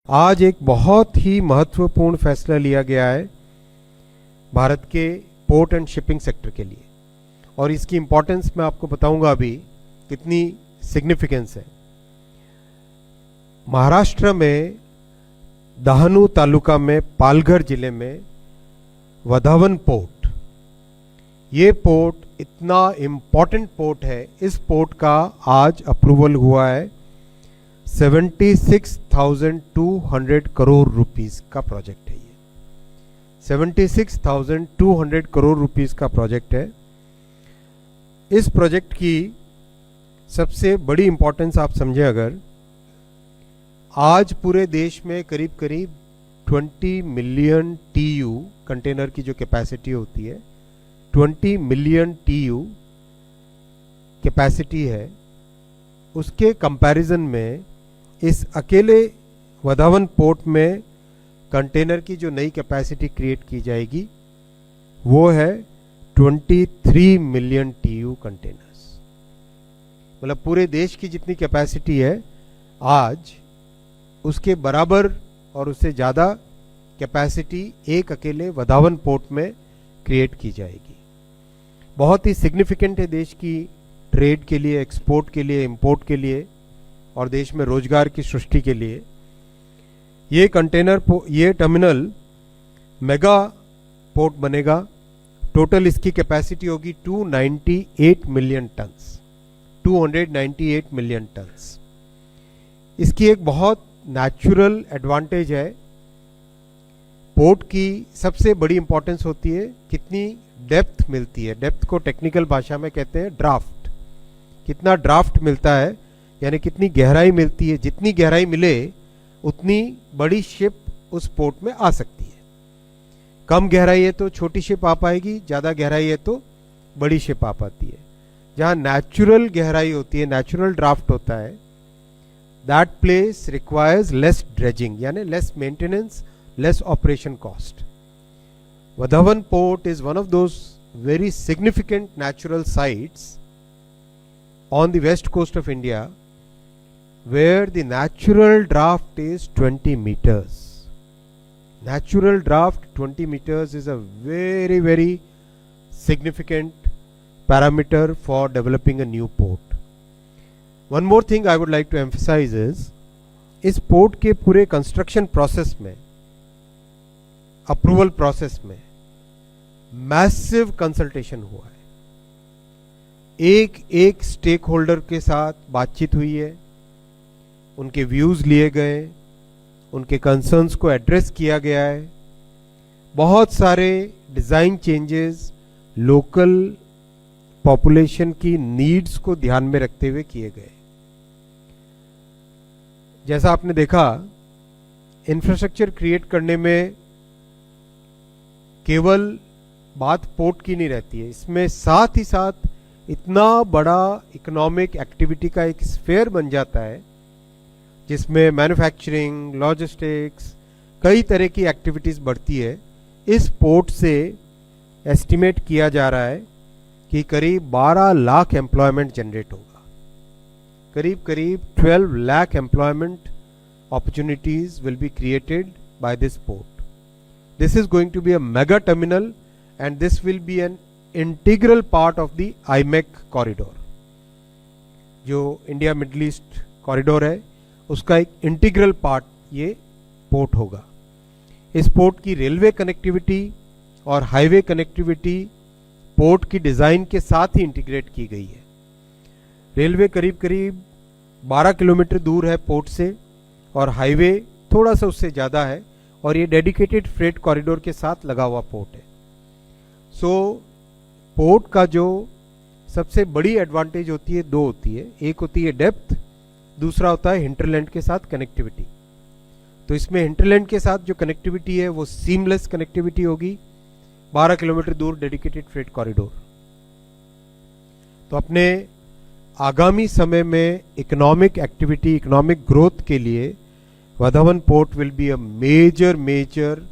आज एक बहुत ही महत्वपूर्ण फैसला लिया गया है भारत के पोर्ट एंड शिपिंग सेक्टर के लिए, और इसकी इम्पोर्टेंस मैं आपको बताऊंगा अभी कितनी सिग्निफिकेंस है। महाराष्ट्र में डहाणू तालुका में पालघर जिले में वधावन पोर्ट, ये पोर्ट इतना इम्पोर्टेंट पोर्ट है। इस पोर्ट का आज अप्रूवल हुआ है। 76,200 करोड़ रुपीस का प्रोजेक्ट है। ये 76,200 करोड़ रुपीस का प्रोजेक्ट है। इस प्रोजेक्ट की सबसे बड़ी इंपॉर्टेंस आप समझें, अगर आज पूरे देश में करीब करीब 20 मिलियन TU कंटेनर की जो कैपेसिटी होती है, 20 मिलियन TU कैपेसिटी है, उसके कंपैरिजन में इस अकेले वधावन पोर्ट में कंटेनर की जो नई कैपेसिटी क्रिएट की जाएगी वो है 23 मिलियन TU कंटेनर्स। मतलब पूरे देश की जितनी कैपेसिटी है आज, उसके बराबर और उससे ज़्यादा कैपेसिटी एक अकेले वधावन पोर्ट में क्रिएट की जाएगी। बहुत ही सिग्निफिकेंट है देश की ट्रेड के लिए, एक्सपोर्ट के लिए, इंपोर्ट के लिए और देश में रोजगार की सृष्टि के लिए। ये ये टर्मिनल मेगा पोर्ट बनेगा। टोटल इसकी कैपेसिटी होगी 298 मिलियन टन्स, 298 मिलियन टन्स। इसकी एक बहुत नेचुरल एडवांटेज है। पोर्ट की सबसे बड़ी इंपॉर्टेंस होती है कितनी डेप्थ मिलती है। डेप्थ को टेक्निकल भाषा में कहते हैं ड्राफ्ट। कितना ड्राफ्ट मिलता है, यानी कितनी गहराई मिलती है। जितनी गहराई मिले उतनी बड़ी शिप उस पोर्ट में आ सकती है। कम गहराई है तो छोटी शिप आ पाएगी, ज़्यादा गहराई है तो बड़ी शिप आ पाती है। जहाँ नेचुरल गहराई होती है, नेचुरल ड्राफ्ट होता है, that place requires less dredging, यानी less maintenance, less operation cost. Vadhavan port is one of those very significant natural sites on the west coast of India where the natural draft is 20 meters. Natural draft 20 meters is a very, very significant parameter for developing a new port. One more thing I would like to emphasize is, इस port के पूरे construction process में, approval process में massive consultation हुआ है। एक एक stake holder के साथ बातचीत हुई है, उनके व्यूज़ लिए गए, उनके कंसर्न्स को एड्रेस किया गया है। बहुत सारे डिज़ाइन चेंजेस लोकल पॉपुलेशन की नीड्स को ध्यान में रखते हुए किए गए। जैसा आपने देखा, इंफ्रास्ट्रक्चर क्रिएट करने में केवल बात पोर्ट की नहीं रहती है, इसमें साथ ही साथ इतना बड़ा इकोनॉमिक एक्टिविटी का एक स्फेयर बन जाता है जिसमें मैन्युफैक्चरिंग, लॉजिस्टिक्स, कई तरह की एक्टिविटीज़ बढ़ती है। इस पोर्ट से एस्टिमेट किया जा रहा है कि करीब 12 लाख एम्प्लॉयमेंट जनरेट होगा। करीब करीब 12 lakh employment opportunities will be created by this port. This is going to be a mega terminal and this will be an integral part of the IMEC corridor. जो इंडिया मिडल ईस्ट कॉरिडोर है उसका एक integral part ये port होगा। इस port की railway connectivity और highway connectivity port की डिज़ाइन के साथ ही इंटीग्रेट की गई है। रेलवे करीब करीब 12 किलोमीटर दूर है पोर्ट से और हाईवे थोड़ा सा उससे ज़्यादा है, और ये डेडिकेटेड फ्रेट कॉरिडोर के साथ लगा हुआ पोर्ट है। पोर्ट का जो सबसे बड़ी एडवांटेज होती है, दो होती है। एक होती है डेप्थ, दूसरा होता है हिंटरलैंड के साथ कनेक्टिविटी। तो इसमें हिंटरलैंड के साथ जो कनेक्टिविटी है वो सीमलेस कनेक्टिविटी होगी, 12 किलोमीटर दूर डेडिकेटेड फ्रेट कॉरिडोर। तो अपने आगामी समय में इकोनॉमिक एक्टिविटी, इकोनॉमिक ग्रोथ के लिए Vadhavan port will be a major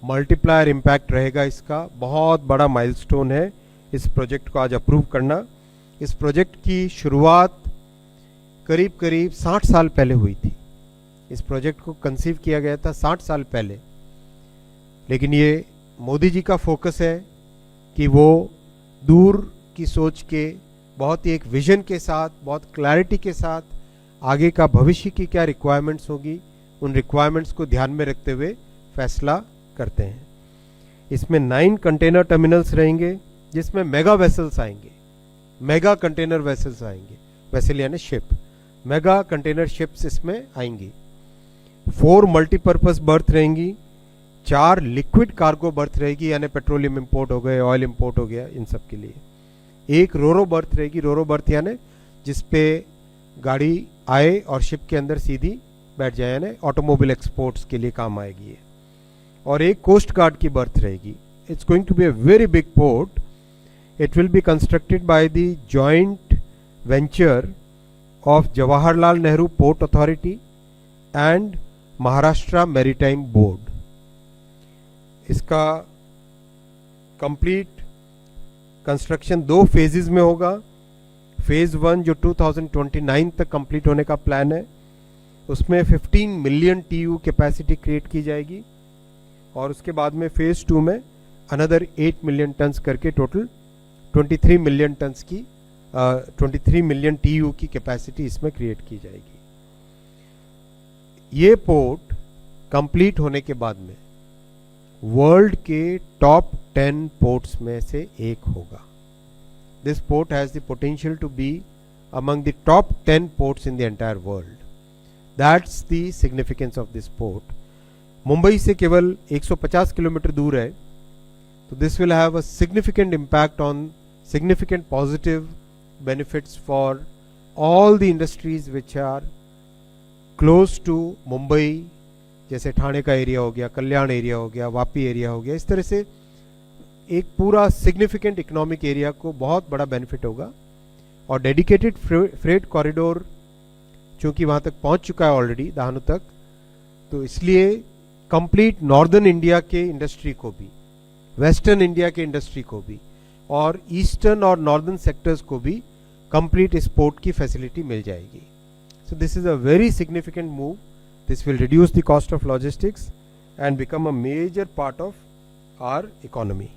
multiplier impact रहेगा। इसका बहुत बड़ा माइलस्टोन है इस प्रोजेक्ट को आज अप्रूव करना। इस प्रोजेक्ट की शुरुआत करीब करीब 60 साल पहले हुई थी। इस प्रोजेक्ट को कंसीव किया गया था 60 साल पहले, लेकिन ये मोदी जी का फोकस है कि वो दूर की सोच के बहुत ही एक विजन के साथ, बहुत क्लैरिटी के साथ आगे का भविष्य की क्या रिक्वायरमेंट्स होगी, उन रिक्वायरमेंट्स को ध्यान में रखते हुए फैसला करते हैं। इसमें 9 कंटेनर टर्मिनल्स रहेंगे जिसमें मेगा वेसल्स आएंगे, मेगा कंटेनर वेसल्स आएंगे, वेसल यानी शिप, मेगा कंटेनर शिप्स इसमें आएंगी। 4 मल्टीपर्पज बर्थ रहेंगी, 4 लिक्विड कार्गो बर्थ रहेगी, यानी पेट्रोलियम इंपोर्ट हो गए, ऑयल इंपोर्ट हो गया, इन सब के लिए। 1 रोरो बर्थ रहेगी, रोरो बर्थ यानी जिसपे गाड़ी आए और शिप के अंदर सीधी बैठ जाए, यानी ऑटोमोबाइल एक्सपोर्ट्स के लिए काम आएगी ये। और 1 कोस्ट गार्ड की बर्थ रहेगी। It's going to be a very big port. It will be constructed by the joint venture of Jawaharlal Nehru port authority and Maharashtra maritime board. इसका कंप्लीट कंस्ट्रक्शन 2 फेजेस में होगा। फेज 1 जो 2029 तक कंप्लीट होने का प्लान है, उसमें 15 मिलियन TEU कैपेसिटी क्रिएट की जाएगी, और उसके बाद में फेज 2 में अनदर 8 मिलियन टन्स करके टोटल 23 मिलियन टन्स की 23 मिलियन TEU की कैपेसिटी इसमें क्रिएट की जाएगी। ये पोर्ट कंप्लीट होने के बाद में वर्ल्ड के टॉप 10 पोर्ट्स में से एक होगा। This port has the potential to be among the top 10 ports in the entire world. That's the significance of this port. Mumbai से केवल 150 किलोमीटर दूर है, तो this will have a significant impact on significant positive benefits for all the industries which are close to Mumbai, जैसे ठाणे का area हो गया, कल्याण area हो गया, वापी एरिया हो गया। इस तरह से एक पूरा सिग्निफिकेंट इकोनॉमिक एरिया को बहुत बड़ा बेनिफिट होगा। और डेडिकेटेड फ्रेट कॉरिडोर चूंकि वहाँ तक पहुँच चुका है ऑलरेडी दहानू तक, तो इसलिए कंप्लीट नॉर्दर्न इंडिया के इंडस्ट्री को भी, वेस्टर्न इंडिया के इंडस्ट्री को भी, और ईस्टर्न और नॉर्दर्न सेक्टर्स को भी कंप्लीट इस पोर्ट की फैसिलिटी मिल जाएगी। So this is a very significant move. This will reduce the cost of logistics and become a major part of our economy.